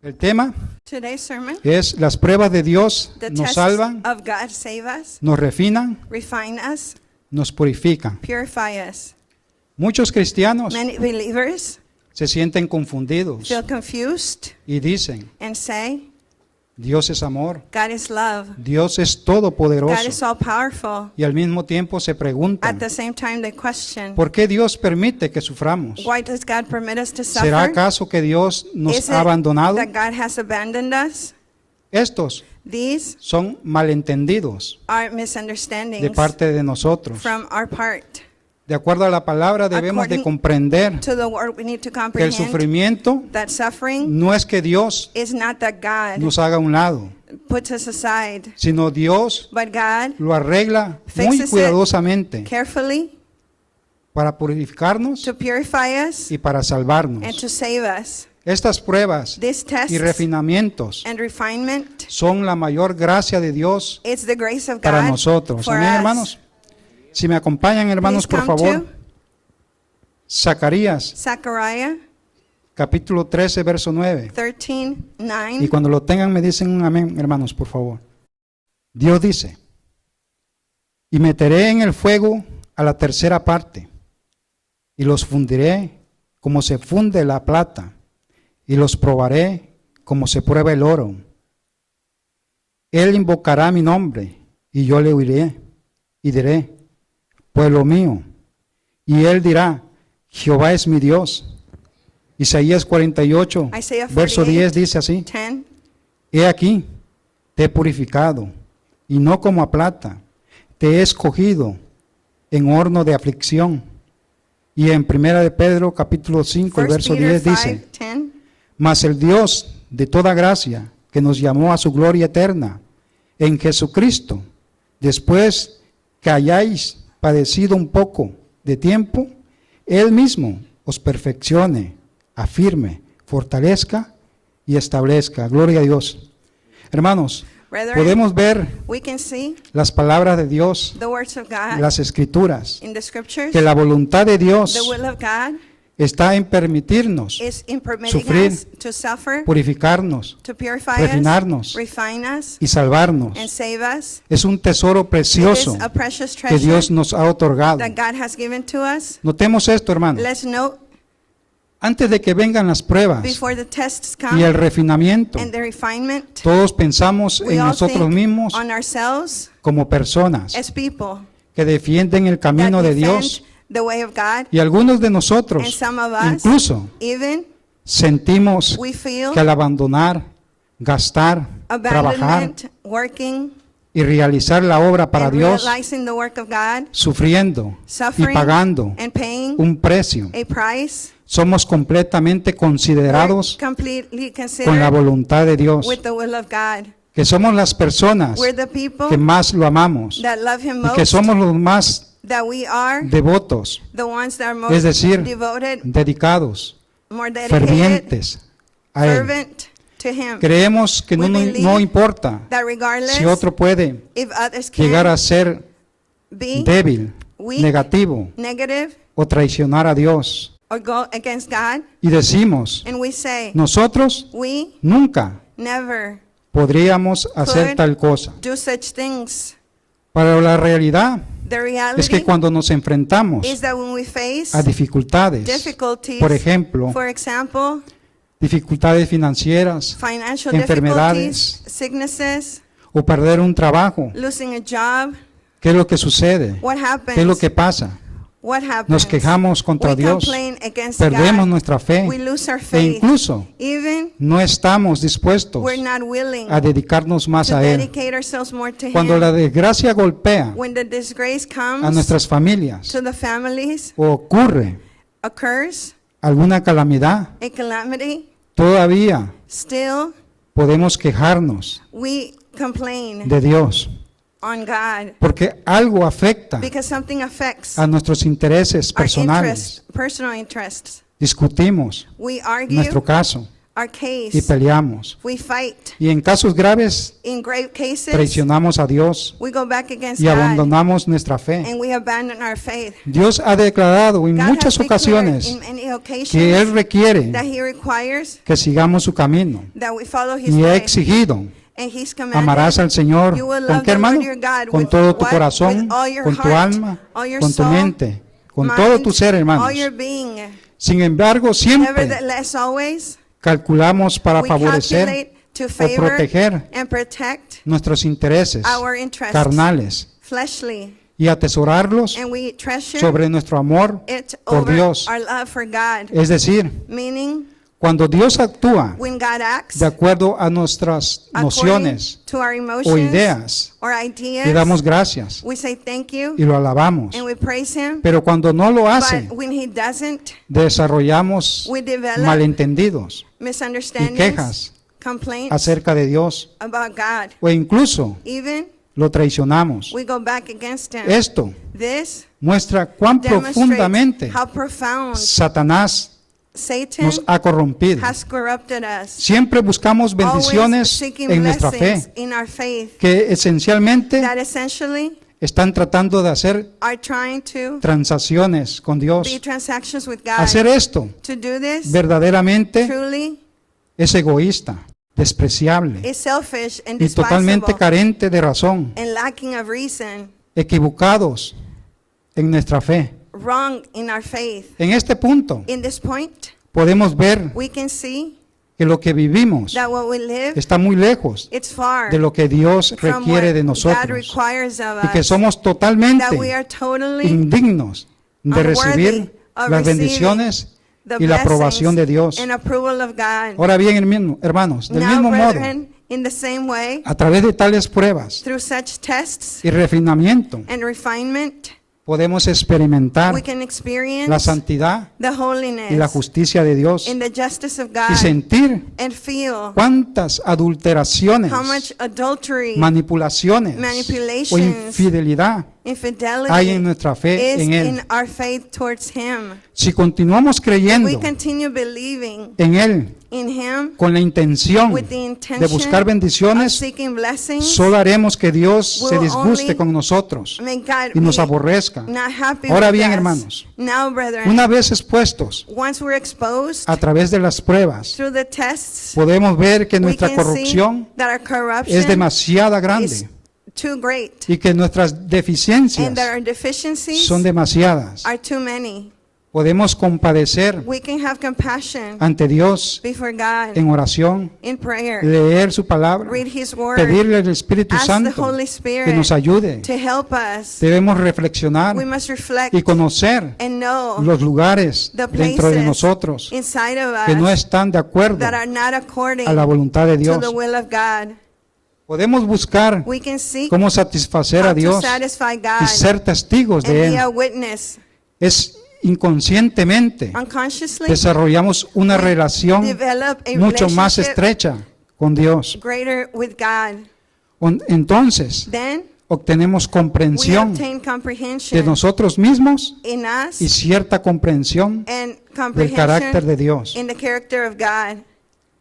El tema Today's sermon, es las pruebas de Dios the nos tests salvan, of God save us, nos refinan, refine us, nos purifican. purify us. Muchos cristianos Many believers se sienten confundidos feel confused y dicen, and say, Dios es amor, God is love. Dios es God is todopoderoso. all powerful. Y al mismo tiempo se At preguntan, the same time, they question, ¿por qué Dios permite que suframos? why does God permit us to ¿Será suffer? acaso que Dios nos Is ha it abandonado? that God has abandoned us? Estos These son malentendidos are de misunderstandings parte de nosotros. from our part. De acuerdo a la palabra debemos de According comprender To the word, we need to que el comprehend sufrimiento that suffering no es que Dios is not that God nos haga a un lado, puts us aside, sino Dios but God lo arregla muy Fixes it. cuidadosamente carefully para purificarnos to purify us y para and salvarnos. to save us. Estas pruebas These tests y refinamientos and refinement, son la mayor gracia de Dios it's the grace of para God nosotros. for Amén, us. hermanos. Si me acompañan, hermanos, Please por come favor. to Zacarías, Zechariah capítulo 13, verso 9. 13:9. Y cuando lo tengan me dicen un amén, hermanos, por favor. Dios dice, y meteré en el fuego a la tercera parte, y los fundiré como se funde la plata, y los probaré como se prueba el oro. Él invocará mi nombre, y yo le oiré, y diré, pueblo mío. Y él dirá, Jehová es mi Dios. Isaías 48, Isaiah verso 10 dice así, 10. he aquí, te he purificado, y no como a plata, te he escogido en horno de aflicción. Y en primera de Pedro, capítulo 5, el 1 verso Peter 10 dice, 5:10. mas el Dios de toda gracia, que nos llamó a su gloria eterna, en Jesucristo, después que hayáis padecido un poco de tiempo, Él mismo os perfeccione, afirme, fortalezca y establezca. Gloria a Dios. Hermanos, Brethren, podemos ver we can see las palabras de Dios, the words of God las escrituras, in the scriptures. que la voluntad de Dios The will of God está en permitirnos is in permitting sufrir, us to suffer, purificarnos to purify refinarnos us, refine us, y salvarnos. and save us. Es un tesoro It precioso is a precious que treasure Dios nos ha otorgado. that God has given to us. Notemos esto, hermanos. Let's note, Antes de que vengan las pruebas before the tests y come el refinamiento, and the refinement, todos pensamos we en all nosotros think mismos on ourselves como personas as people que defienden el that camino de defend Dios. the way of God, Y algunos de and nosotros some of us, incluso even sentimos we feel que al abandonar, gastar, trabajar abandonment, working, y realizar la obra para and Dios, realizing the work of God, sufriendo y suffering pagando and paying un precio, a price, somos completamente we're considerados completely con la considered voluntad de Dios, with the will of God. que somos las personas We're the people que más lo amamos that love Him y que most, somos los más that we are devotos, the ones that are most es decir, devoted, dedicados, more dedicated, fervientes a Él. fervent to Him. Creemos que We no believe importa That regardless si otro puede if others llegar can a ser be débil, weak, negativo negative, o traicionar a Dios. or go against God, Y decimos, and we say, nosotros we nunca never podríamos hacer Could tal cosa. do such things. Pero la realidad The es que reality cuando nos enfrentamos is that when we face a dificultades, difficulties, por ejemplo, for example, dificultades financieras financial enfermedades, difficulties, sicknesses, o perder un trabajo, losing a job, ¿qué es lo que sucede? what happens? ¿Qué es lo que pasa? What happens? Nos quejamos contra We Dios, complain against perdemos God. nuestra fe We lose our e faith. incluso Even no estamos dispuestos we're not willing a dedicarnos más to a Él. dedicate ourselves more to Cuando Him. la desgracia golpea When the disgrace a comes nuestras familias to the families, o ocurre occurs alguna calamidad, a calamity, todavía still podemos quejarnos we complain de Dios, on God porque algo afecta because something affects a nuestros intereses our personales. interests, personal interests. Discutimos We argue nuestro caso, our y case. peleamos. We fight. Y en casos graves In grave cases, traicionamos a Dios we go back against y God abandonamos nuestra fe. and we abandon our faith. Dios ha declarado en God muchas has declared ocasiones in many occasions que Él requiere that He requires que sigamos su camino that we follow His y ha way. exigido: And He's commanded, amarás al Señor. you will ¿Con love qué, the Lord hermano? your God Con with todo tu what? corazón, With all your con tu heart, alma, all your con tu soul, mente, con mind, todo tu ser, hermanos. all your being. Sin embargo, siempre Nevertheless, always, calculamos para we favorecer calculate to o favor proteger and protect nuestros intereses our interests, carnales fleshly, y atesorarlos and we treasure sobre nuestro amor it por over Dios. our love for God. Es decir, Meaning, cuando Dios actúa when God acts de acuerdo a nuestras according nociones to our o emotions ideas, or le ideas, damos gracias we say thank you y lo alabamos. and we praise Him. Pero cuando no lo hace, But when He doesn't, desarrollamos we develop malentendidos y misunderstandings, quejas complaints acerca de Dios about God. o incluso Even lo traicionamos. we go back against Him. Esto This muestra cuán demonstrates profundamente how profound Satanás Satan nos ha corrompido. has corrupted us. Siempre buscamos Always bendiciones seeking en nuestra blessings fe in our faith que esencialmente that essentially están tratando de hacer are trying to transacciones con Dios. be transactions with God. Hacer esto To do this verdaderamente truly es egoísta, despreciable is selfish and y totalmente despicable carente de razón, and lacking of reason, equivocados en nuestra fe. wrong in our faith. En este punto In this point, podemos ver we can see que lo que vivimos that what we live, está muy lejos it's far de lo que Dios from requiere what de God nosotros requires of y que us, somos that we totalmente are totally indignos de unworthy recibir of las receiving bendiciones the y la aprobación de blessings Dios. and approval of God. Ahora bien, hermanos, del Now, mismo modo, brethren, in the same way, a través de tales pruebas through such tests y refinamiento, and refinement, podemos experimentar we can experience la santidad the y la holiness justicia de Dios in the justice of y God sentir and feel cuántas adulteraciones, how much adultery, manipulaciones o manipulations, infidelidad infidelity hay en nuestra fe is en Él. in our faith towards Him. Si continuamos If creyendo we continue believing en Él in Him con la intención with the de intention buscar of bendiciones, seeking blessings, solo haremos que Dios se will disguste only con nosotros may God y nos be aborrezca. not happy Ahora with bien, us. hermanos, Now, brethren, una vez expuestos once we're exposed a través de las pruebas, through the tests, podemos ver que we nuestra can corrupción see that our corruption es demasiada is grande too great y que nuestras deficiencias and that our deficiencies son demasiadas. are too many. Podemos compadecer We can have compassion ante Dios before God en oración, in prayer, leer su palabra, read His Word, pedirle al Espíritu ask the Santo Holy que nos Spirit ayude. to help us. Debemos reflexionar We must reflect y conocer and know los lugares the dentro de places nosotros inside of que no us están de acuerdo that are not according a la voluntad de to Dios. the will of God. Podemos buscar We can seek cómo satisfacer how a to Dios satisfy y God ser testigos and de be Él. a witness. Es inconscientemente Unconsciously, desarrollamos una we relación develop a mucho más relationship estrecha con Dios. greater with God. Entonces Then obtenemos we comprensión obtain de comprehension nosotros mismos in us y cierta comprensión and del carácter comprehension de Dios. in the character of God.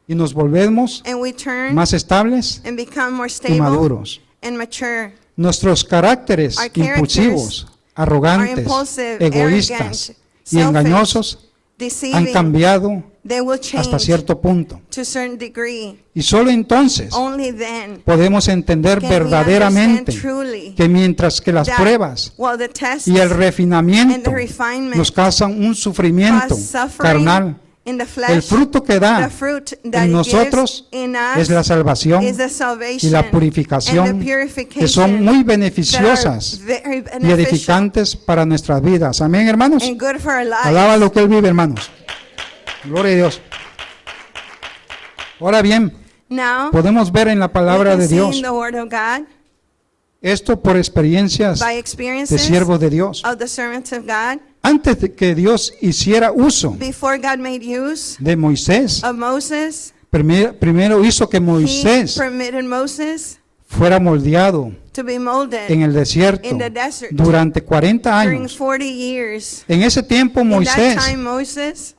Y nos volvemos And we turn más estables and become more y stable maduros. and mature. Nuestros caracteres Our characters impulsivos, Are arrogantes, impulsive, egoístas arrogant, y engañosos han deceiving. cambiado They will hasta change cierto punto. to a certain degree. Y solo entonces Only then podemos entender can we verdaderamente understand truly que mientras que las that pruebas while the tests y el and refinamiento the refinement nos causan un sufrimiento cause suffering carnal, in the el flesh, fruto que the da fruit that en it nosotros gives in es la us salvación is the y salvation la and the purificación, que son purification muy that are beneficiosas very y beneficial edificantes para nuestras vidas. Amén, hermanos. and good for our Alaba lives. lo que Él vive, hermanos. Gloria a Dios. Ahora bien, Now, podemos ver en la we palabra can de see Dios in the Word of God esto por experiencias by de experiences siervos de Dios. of the servants of God. Antes de que Dios hiciera uso Before God made use de Moisés, of Moses, primero hizo que He Moisés permitted Moses fuera moldeado to be molded en el desierto in the desert durante 40 during años. 40 years. En ese tiempo In that Moisés time, Moses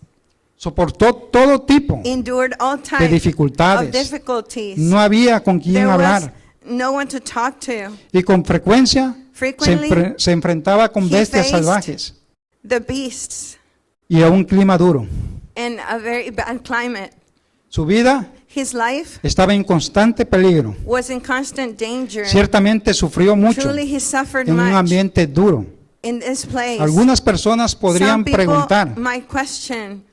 soportó todo tipo endured all de types of dificultades. difficulties. No había con quien There was hablar no one to talk to. y con frecuencia Frequently, se enfrentaba con he bestias faced salvajes the beasts y a un clima duro. in a very bad climate. Su vida His life estaba en constante peligro. was in constant danger. Ciertamente sufrió mucho Truly, he suffered en un much ambiente duro. in this place. Algunas personas podrían Some people preguntar, might question,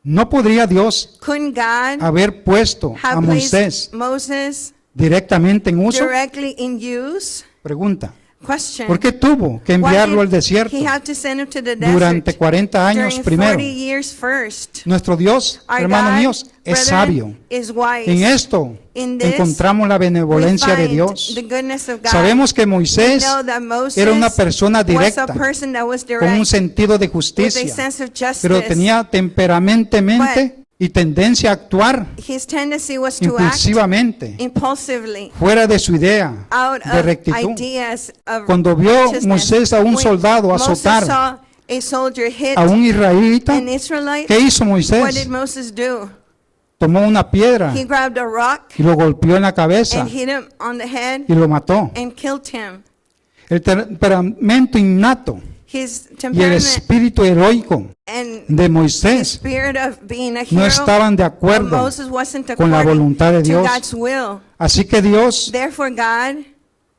¿no podría Dios couldn't God haber puesto a have Moisés placed Moses directamente en uso? directly in use? Pregunta, Question. ¿por qué tuvo que Why enviarlo did al desierto he have to send him to the desert durante 40 años during primero? 40 years first? Nuestro Dios, Our hermanos God, míos, es brethren, sabio. is wise. En esto In this, encontramos la we benevolencia de find Dios. the goodness of God. Sabemos que We Moisés know that Moses era una persona was directa, a person that was con un direct, sentido de with a justicia, sense of justice. pero tenía temperamentemente y tendencia a actuar His tendency was to act impulsivamente, impulsively, fuera de su idea out de of rectitud. ideas of Cuando vio righteousness. Moisés a un When soldado Moses azotar saw a soldier hit a un israelita, an Israelite, ¿qué hizo what did Moisés? Moses do? Tomó una piedra He grabbed a rock y lo golpeó en la cabeza and hit him on the head y lo mató. and killed him. El temperamento innato His y el temperament espíritu heroico and de the Moisés spirit of being a no hero estaban de of acuerdo. Moses wasn't con la according voluntad de to Dios. God's will. Así que Dios Therefore, God,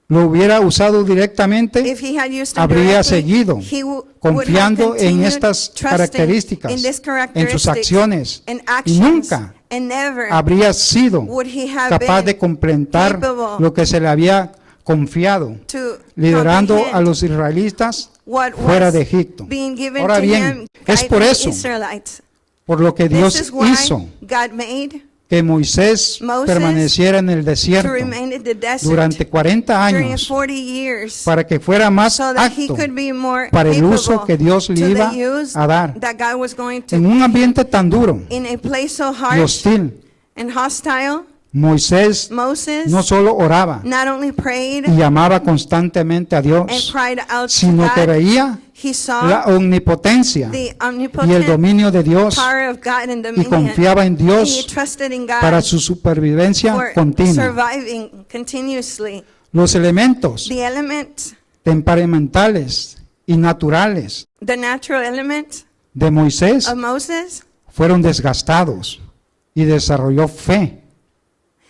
lo hubiera usado directamente, if he had used him habría directly, seguido he would have confiando en continued estas trusting características, in these en sus characteristics acciones, and y actions, nunca and never habría sido would he have capaz de been completar capable lo que se le había confiado, to liderando a comprehend los israelitas what fuera was de Egipto. being given Ahora to bien, him, es guiding por the eso, Israelites. por lo que This Dios is why hizo God made que Moisés Moses permaneciera en el to desierto remain in the desert durante 40 during años 40 years para que fuera más so that he apto could be more para el capable uso que Dios le to iba the use a dar. that God was going to En un ambiente tan duro in a place so y harsh hostil, and hostile. Moisés Moses no solo oraba not only prayed y llamaba constantemente a and Dios, cried out to sino que God, veía he saw la omnipotencia the y el omnipotent dominio de Dios power of God and y dominion. confiaba en And he Dios trusted in God para su supervivencia for continua. surviving continuously. Los elementos The element, temperamentales y naturales the natural element de Moisés of Moses, fueron desgastados y desarrolló fe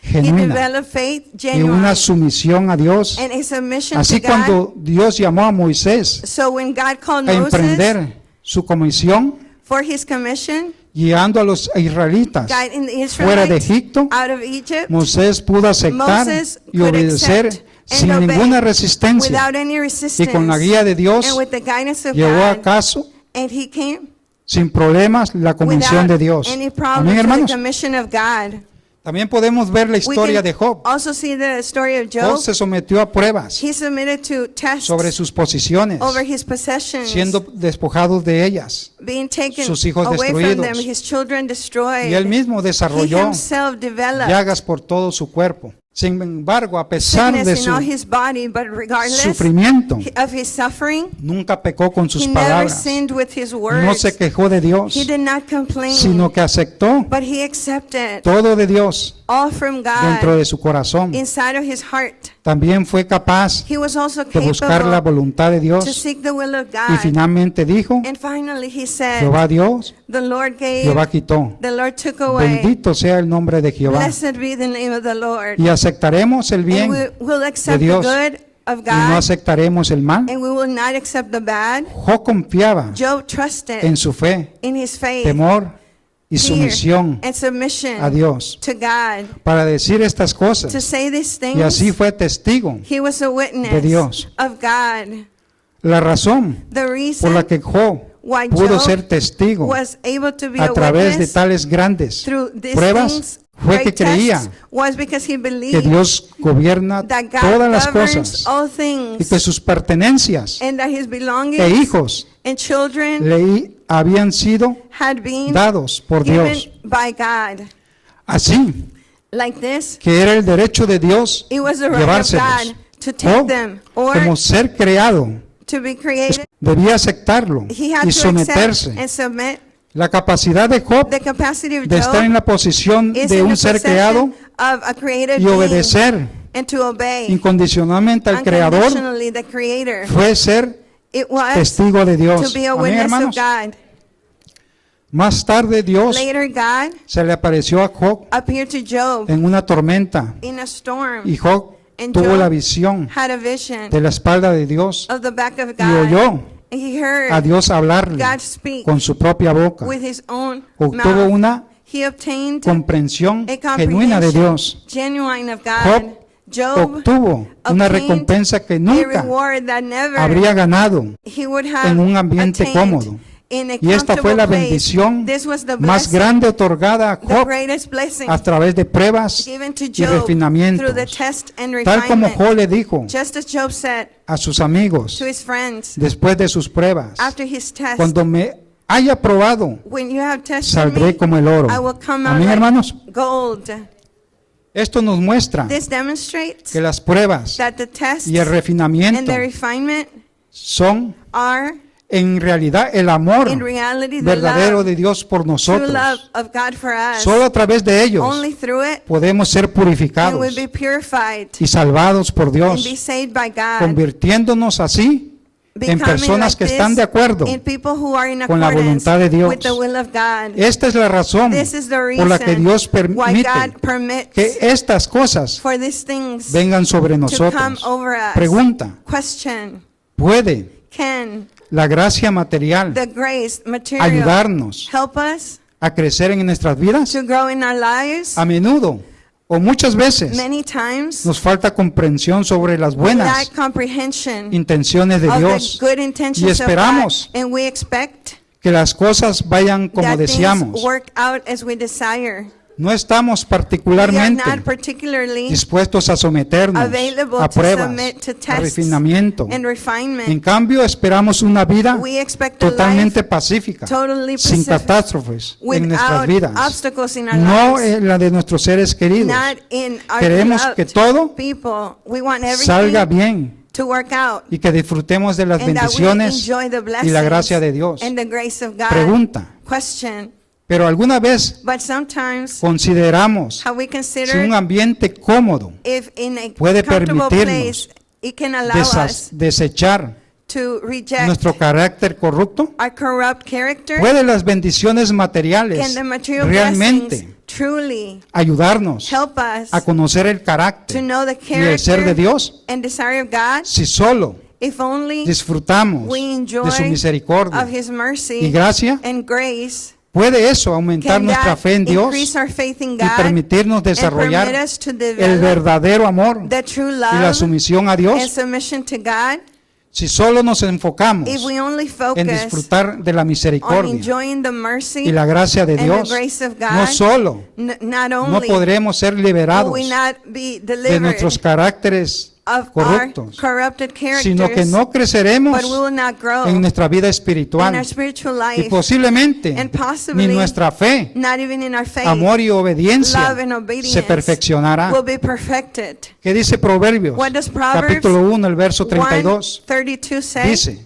he genuina developed faith, y genuine, una sumisión a Dios. and a submission Así to God. cuando Dios llamó a Moisés So when God called a Moses emprender su comisión, for his commission, guiando a los israelitas guiding the fuera de Israelites Egipto, out of Egypt, Moisés pudo aceptar Moses y could obedecer accept sin and obey ninguna resistencia, without any y resistance, con la guía de Dios and with the guidance of llevó a God, caso and he came sin problemas la comisión without de Dios. any problem Amén, to the hermanos. commission of God. También podemos ver la We historia can de Job. also see the story of Job Job. se sometió a pruebas He submitted to tests sobre sus posiciones, over his possessions, siendo despojados de ellas, being taken sus hijos away from them, destruidos. his children destroyed. y él mismo He desarrolló himself developed llagas por todo su cuerpo. Sin embargo, a pesar de sickness in all su his body, but regardless sufrimiento, of his suffering, nunca pecó con sus he never palabras, sinned with his words. no se quejó de Dios, He did not complain, sino que aceptó but he accepted todo de Dios all from dentro God de su corazón. inside of his heart. También fue capaz He was also de buscar la capable voluntad de to Dios seek the will of y God. finalmente dijo, And finally he said, Jehová Dios, the Lord gave, Jehová quitó. the Lord took away. Bendito sea el nombre de Jehová. Blessed be the name of the Lord. Y aceptaremos el And bien we will accept the Dios good of y no God, aceptaremos el mal. and we will not accept the bad. Job confiaba Job trusted en su fe, in his faith, temor y fear, sumisión and submission a Dios to God. para decir estas To cosas. say these Y así things, fue testigo. he was a witness de Dios. of God. La razón The por reason la que Job why pudo Job ser testigo was able to be a a través de witness tales grandes through these pruebas things, fue que great tests, creía was because he que believed Dios gobierna that God todas las governs cosas all y things, que sus pertenencias and that his e belongings hijos and children le habían sido had been dados por given Dios. by God. Así Like this, que era el derecho de Dios it was the right of llevárselos. God to take O, them, or como ser creado, to be created. debía aceptarlo He had y to accept someterse. and submit La capacidad de Job The capacity of de estar en Job la posición is de in un the ser creado possession of a created y being obedecer and to obey incondicionalmente al Creador unconditionally the Creator. fue ser It was testigo de to Dios. be a Amén, witness of hermanos. God. Más tarde Dios Later, God se le apareció a Job appeared to Job en una tormenta in a storm y Job And tuvo Job la visión had a vision de la espalda de Dios of the back of y God. oyó And he heard a Dios hablarle God speak con su propia boca. with his own Obtuvo mouth. una He obtained comprensión a genuina de comprehension Dios. genuine of Job God. Job obtuvo una obtained recompensa que a nunca reward that never habría ganado he would have en un ambiente attained cómodo. in a Y esta fue la comfortable place. bendición This was the más blessing, grande otorgada a the Job greatest blessing a través de pruebas given to y Job refinamientos. through the test and Tal como refinement. Job le dijo Just as Job said a sus amigos to his friends después de sus pruebas, after his test, cuando me haya probado, when you have tested saldré me, como el oro. I will come out Amén, like hermanos. gold. Esto nos muestra This demonstrates que las pruebas that the tests y el and refinamiento the refinement son are en realidad el amor in reality the verdadero love, de Dios por true nosotros. love of God for us. Solo a través de ellos Only through it podemos ser can we purificados be purified y salvados por and be Dios, saved by God, convirtiéndonos así en becoming personas like que this están de acuerdo in people who are in con la accordance voluntad de Dios. with the will of God. Esta es la razón This is the por la que reason Dios why permite God permits que estas cosas for these things vengan sobre to come nosotros. over us. Pregunta, Question: ¿puede can la gracia material the grace material ayudarnos help us a crecer en nuestras vidas? to grow in our lives? A menudo o muchas veces Many times nos falta comprensión sobre las we buenas lack comprehension intenciones de of Dios the good intentions y of esperamos God, and we expect que las cosas vayan como that deseamos. things work out as we desire. No estamos We are particularmente not particularly dispuestos a someternos available a to pruebas, submit to a tests refinamiento. and refinement. En cambio, esperamos una vida We expect a totalmente life pacífica, totally sin pacific, catástrofes en nuestras without vidas, obstacles in our no lives, en la de nuestros seres queridos. not in our Queremos beloved que todo people. We want salga everything bien to work out y que disfrutemos de las and that we bendiciones enjoy the y blessings la gracia de Dios. and the grace of God. Pregunta, Question: ¿pero alguna vez but sometimes consideramos have we si considered un ambiente cómodo if in a puede comfortable permitirnos place it can allow us desechar to reject nuestro carácter corrupto? our corrupt character? ¿Puede las bendiciones Can materiales the material realmente blessings truly ayudarnos help us a conocer el to carácter know the y el ser de character Dios and desire of God si solo if only disfrutamos we enjoy de su misericordia of His y mercy gracia? and grace? ¿Puede eso aumentar Can nuestra that fe en Dios increase our faith in y God permitirnos and desarrollar permit us to el develop verdadero amor the true y la love sumisión a and Dios? submission to God? Si solo nos enfocamos If we only en focus disfrutar de la on misericordia enjoying the mercy y la gracia de and the Dios, grace of God, no solo not no only podremos ser will liberados we not be de delivered nuestros caracteres of our corruptos, corrupted sino que characters, no creceremos but we will not grow en nuestra vida in espiritual our spiritual y life, posiblemente and ni possibly nuestra fe, not even in our faith, amor y obediencia love and obedience se perfeccionará. will be perfected. ¿Qué dice Proverbios? What does Proverbs Capítulo 1, el verso 32. 1:32 say? Dice,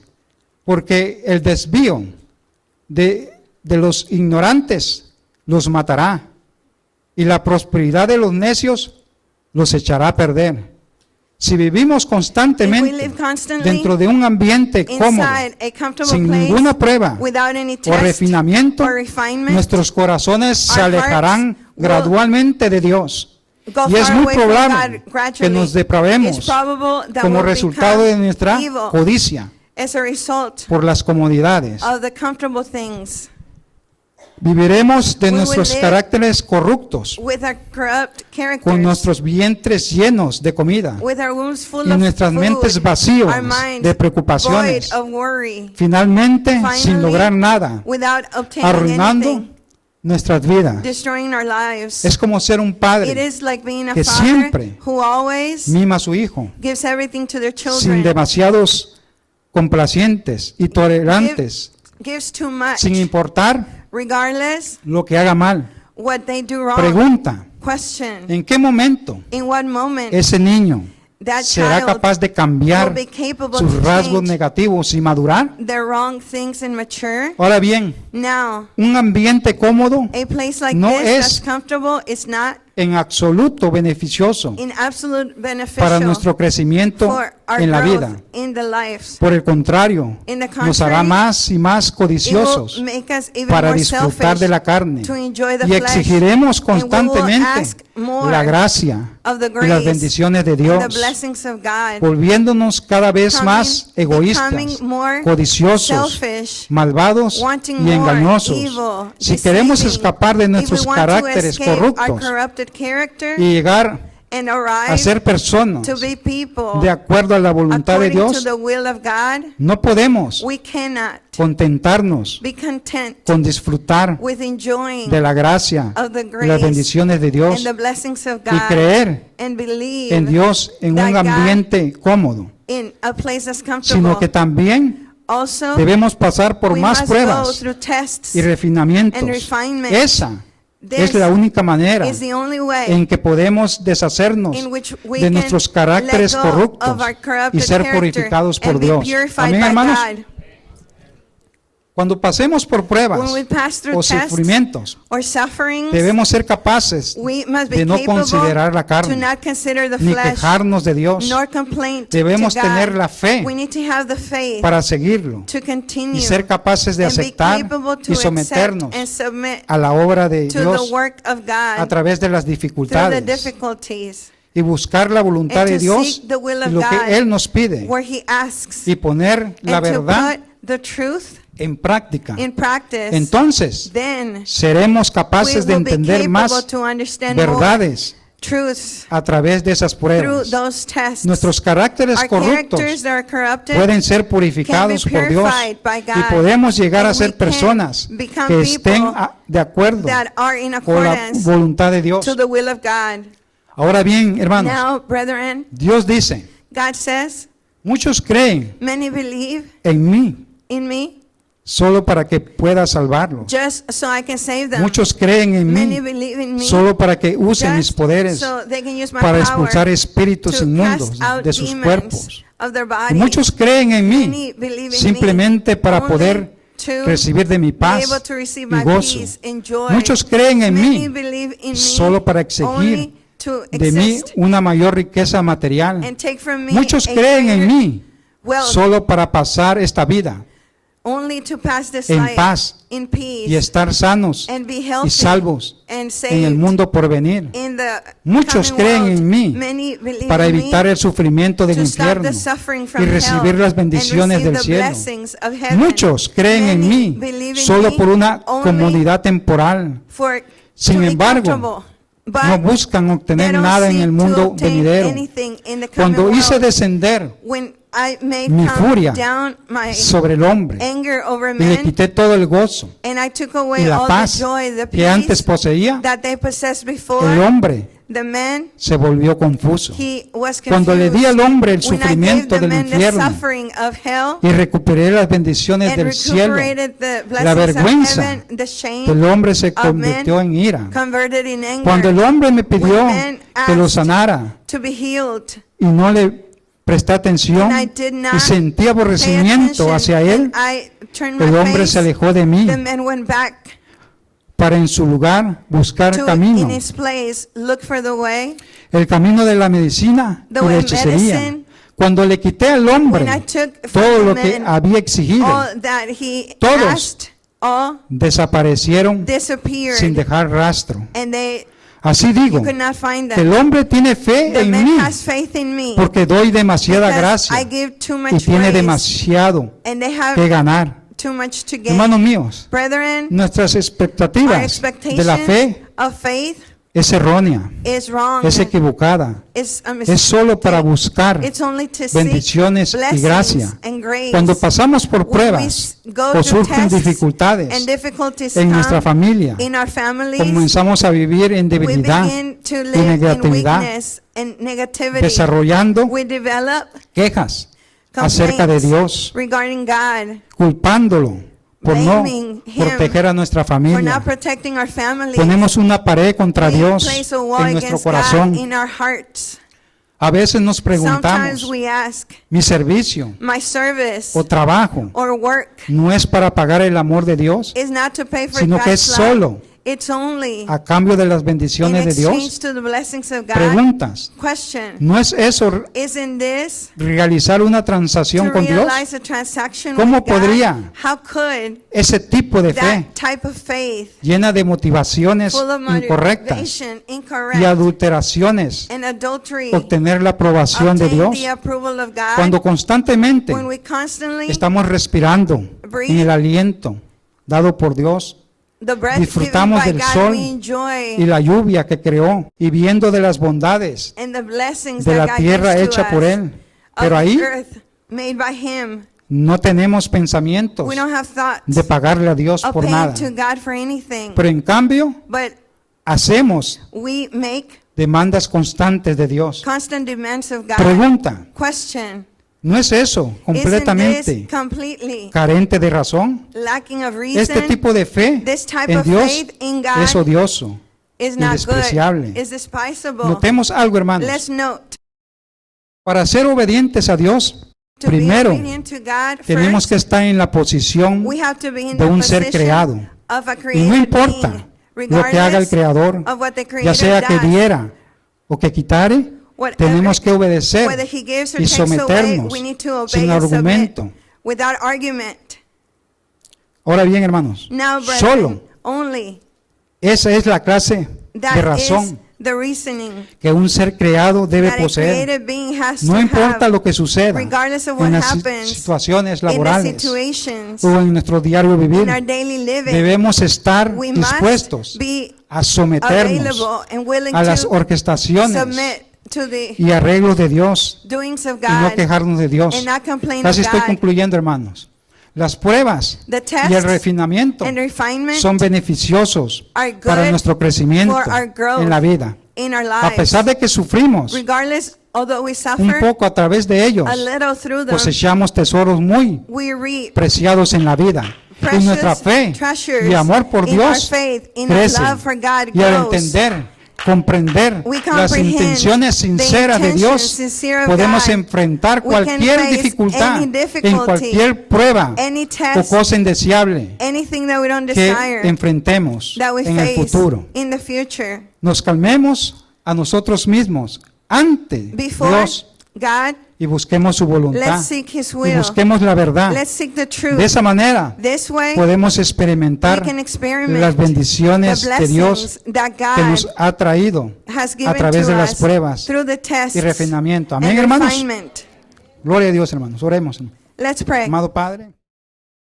porque el desvío de los ignorantes los matará y la prosperidad de los necios los echará a perder. Si vivimos If we constantemente live constantly dentro de un ambiente cómodo, inside a comfortable sin place, ninguna prueba without any o test refinamiento, or refinement, nuestros corazones se our alejarán hearts will gradualmente de Dios. go Y es far muy away from probable God gradually. que nos depravemos It's probable that como we'll resultado become de nuestra evil codicia as a result por las comodidades. of the comfortable things. Viviremos de We will nuestros live caracteres corruptos, With our corrupt con characters, nuestros vientres llenos de comida with our wombs full y of nuestras food, mentes vacíos our minds de preocupaciones. void of worry, Finalmente, sin Finally, lograr nada, without obtaining arruinando anything, nuestras vidas. destroying our lives. Es como ser un It padre is like being a que father siempre who always mima a su hijo gives everything to their sin children, demasiados complacientes y tolerantes, gives too much, sin importar regardless lo que haga mal. what they do wrong. Pregunta, Question: ¿en qué momento in what moment ese niño that será child capaz de will cambiar be capable sus to rasgos change negativos y madurar. the wrong things and mature. Ahora bien, Now, un ambiente cómodo a place like no this es that's comfortable is not en absoluto beneficioso in absolute para beneficial nuestro crecimiento for our en la growth vida. in the lives. Por el contrario, In the nos hará contrary, más y más It will codiciosos make us even para more disfrutar de selfish la carne to enjoy the y flesh, exigiremos and we will constantemente ask more la gracia of the y las grace bendiciones de and the Dios, blessings of God, volviéndonos cada vez más becoming egoístas, more codiciosos, selfish, malvados wanting y more engañosos. evil, Si queremos deceiving, escapar de if we nuestros want to caracteres escape our corruptos corrupted character y llegar and a arrive ser personas to be people de acuerdo a la voluntad de according to Dios, the will of God, no podemos we cannot contentarnos be content con disfrutar with enjoying de la gracia of the y las grace bendiciones de Dios and the blessings of y God creer and believe en Dios en that un God ambiente cómodo, in a place that's sino comfortable. que también Also, debemos pasar por we más must go pruebas through tests. y refinamientos. and refinement. Esa This es la única manera is the only way en que podemos deshacernos in which we de can nuestros caracteres let go corruptos of our corrupted y ser character purificados por and be Dios. purified Amén, by hermanos. God. Cuando pasemos por pruebas When we pass through o tests sufrimientos, or sufferings, debemos ser capaces we must be de no capable considerar la to carne, not consider the ni flesh, quejarnos de Dios. nor complain Debemos to God. tener la fe We need to have the faith para seguirlo to continue y ser capaces de and be aceptar capable to y someternos accept and submit a la obra de to the Dios work of a God través de las through the dificultades difficulties, y buscar la voluntad and de to Dios seek the will y of lo God que Él nos pide where He asks, y poner la and to verdad put the truth en práctica. in practice. Entonces Then seremos we capaces de will be entender capable más to understand more verdades truths a través de esas through pruebas. those tests. Nuestros caracteres Our corruptos characters that are corrupted pueden ser purificados can be por Dios purified by God, y podemos llegar a and we ser can personas become que estén people de acuerdo that are in con la accordance voluntad de Dios. to the will of God. Ahora bien, hermanos, Now, brethren, Dios dice, God says, muchos creen many believe en mí in me solo para que pueda salvarlos. just so I can save them. Muchos creen en Many mí believe in me solo para que use mis just poderes so they can use my para power expulsar espíritus to inmundos cast out de sus demons cuerpos. of their Y body. muchos creen en Many mí believe in simplemente me para only poder to recibir de mi be paz able to receive y my gozo. peace and joy. Muchos creen en Many mí believe in me solo para only exigir to de mí exist una mayor riqueza material. and take from me Muchos a creen en greater mí wealth, solo para pasar esta vida only to pass this en life paz in peace y estar sanos and be y healthy salvos and en saved el mundo por venir. in the Muchos coming creen world. en mí Many believe para in me evitar el sufrimiento del to stop infierno the suffering from y recibir hell las bendiciones and del receive the cielo. blessings of heaven. Muchos creen en Many mí believe in solo me por una only comodidad temporal. for Sin to be embargo, comfortable. But no buscan they obtener don't nada en seek el to mundo obtain venidero. anything in the coming Cuando hice world. descender When I made mi come furia down my sobre el hombre anger over y le men, quité todo el gozo and I took y away la all paz the joy, the que antes peace poseía, that they possessed el before, hombre the man, se volvió confuso. he was Cuando le di confused. al hombre el When I gave sufrimiento the del man the infierno suffering of hell y recuperé las bendiciones and del cielo, recuperated the la blessings of vergüenza heaven, the shame el hombre se of convirtió men en ira. converted in anger. Cuando el hombre me pidió When man que lo asked sanara to be healed, y no le presté atención and I did not y sentí pay aborrecimiento attention, hacia él, and I turned el my hombre face, se alejó de mí the man went back para en su lugar buscar to in camino, his place look for the way. el camino de la medicina The y la way hechicería. medicine. Cuando le quité al hombre When I took from todo the lo que man había exigido, all that he Todos asked, all desaparecieron disappeared, sin dejar rastro. and they Así digo, you could not find que el them. hombre tiene fe The en man mí has faith in me porque doy demasiada because gracia I give too y much tiene grace, demasiado and they que have ganar. too much to gain. Hermanos míos, Brethren, nuestras our expectativas de la fe expectation of faith es errónea, is wrong. es equivocada, It's a es solo mistake. para buscar It's only to seek bendiciones y blessings gracia. and grace. Cuando pasamos por When we pruebas go o through surgen tests dificultades and difficulties en nuestra come familia, in our families, comenzamos a vivir en we debilidad begin to y live in negatividad, weakness and negativity. desarrollando We develop quejas acerca de complaints Dios, regarding God, culpándolo por no blaming Him proteger a nuestra for familia. not protecting our families. Ponemos una pared contra We Dios place a wall en nuestro against God corazón. in our hearts. A veces nos Sometimes preguntamos, we ask, ¿mi servicio my service o trabajo or work no es para pagar el amor de Dios, is not to pay for sino que es God's love. solo It's only a cambio de las in bendiciones de exchange Dios? to the blessings of God? Preguntas, Question, ¿no es eso isn't this realizar una transacción to con Dios? realize a transaction ¿Cómo with God? podría How could Ese tipo de fe that type of faith, llena de motivaciones full of incorrectas motivation, y incorrect, adulteraciones and adultery, obtener la aprobación de obtain Dios the approval of God, cuando constantemente when we constantly estamos respirando en el aliento dado por Dios the breath disfrutamos given del by God, sol we y enjoy, la lluvia que creó y viendo de las bondades and the blessings de that la God tierra gives to hecha por us, Él. of Pero the ahí earth made by Him. no tenemos pensamientos We don't have thoughts de pagarle a Dios of por paying nada. to God for anything, Pero en cambio but hacemos we make demandas constantes de Dios. constant demands of God. Pregunta, Question, ¿no es eso isn't completamente this completely carente de razón? lacking of reason? Este tipo de fe This type en of Dios faith in God es odioso. is not despreciable. good, is despisable. Notemos algo, hermanos. Let's note, Para ser obedientes a Dios, to primero be obedient to God tenemos first, que estar en la posición we have to be in de the un ser position creado. of a Y created no being, importa lo que haga el regardless Creador, of what the ya Creator sea que does. diera o que quitare, Whatever- tenemos que obedecer whether he gives or y takes away, someternos we need to obey sin and submit argumento. without argument. Ahora bien, hermanos, Now, brethren, solo only esa es la clase that de is razón the reasoning que un ser creado debe that a poseer. created being has No to importa have, lo que suceda regardless of what en las happens situaciones in the laborales situations o en nuestro diario vivir. in our daily living. Debemos estar We must dispuestos be a someternos available and willing a las to orquestaciones submit to the y arreglos de Dios doings of y no God quejarnos de Dios. and not complain Casi of estoy God. concluyendo, hermanos. Las pruebas The y el tests refinamiento and refinement son beneficiosos are good para nuestro crecimiento for our growth en la vida. in our A pesar lives. de que sufrimos Regardless, although we un suffer poco a través de ellos, a little through them, cosechamos tesoros muy we reap preciados en la vida. Y nuestra fe precious treasures y amor por in our Dios faith, in our crece. love for God Y al grows. entender, comprender We las comprehend intenciones the sinceras de intentions Dios, sincere of podemos God. enfrentar We can cualquier face dificultad, any en difficulty, cualquier prueba any o test, cosa indeseable anything that we don't que desire, enfrentemos that we en el face futuro. in the future. Nos calmemos a nosotros mismos ante Before Dios God, y busquemos su voluntad let's seek His y will. busquemos la verdad. Let's seek the truth. De esa manera This way, podemos we experimentar can experiment las bendiciones the de Dios blessings that que nos God ha traído has a given través to de las us pruebas through the tests y refinamiento. Amén, and hermanos. refinement. Gloria a Dios, hermanos. Oremos. Let's pray. Amado Padre.